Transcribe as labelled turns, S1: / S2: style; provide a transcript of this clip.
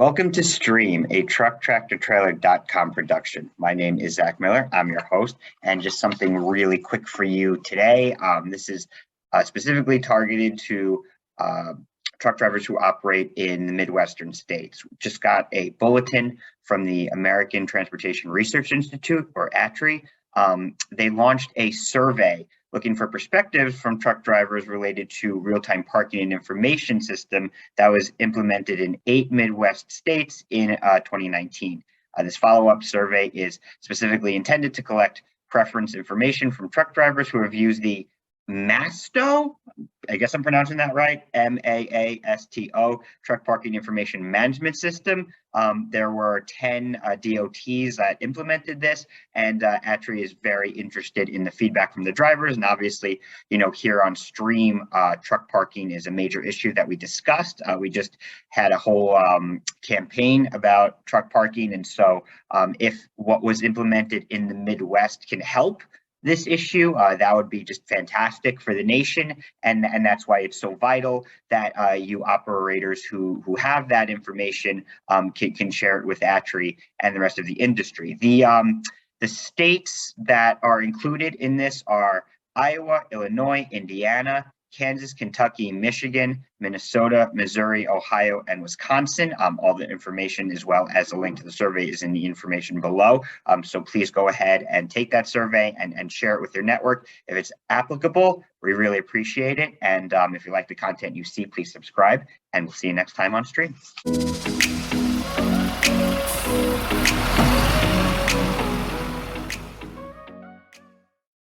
S1: Welcome to Stream, a truck-tractor-trailer.com production. My name is Zach Miller. I'm your host, and just something really quick for you today. This is specifically targeted to truck drivers who operate in the Midwestern states. Just got a bulletin from the American Transportation Research Institute, or ATRI. They launched a survey looking for perspectives from truck drivers related to real-time parking and information system that was implemented in 8 Midwest states in 2019. This follow-up survey is specifically intended to collect preference information from truck drivers who have used the MAASTO, I guess I'm pronouncing that right, MAASTO, Truck Parking Information Management System. There were 10 DOTs that implemented this, and ATRI is very interested in the feedback from the drivers. And obviously, here on Stream, truck parking is a major issue that we discussed. We just had a whole campaign about truck parking. And so if what was implemented in the Midwest can help this issue, that would be just fantastic for the nation, and that's why it's so vital that you operators who have that information can share it with ATRI and the rest of the industry. The states that are included in this are Iowa, Illinois, Indiana, Kansas, Kentucky, Michigan, Minnesota, Missouri, Ohio, and Wisconsin. All the information as well as a link to the survey is in the information below. So please go ahead and take that survey and share it with your network. If it's applicable, we really appreciate it. And if you like the content you see, please subscribe, and we'll see you next time on Stream.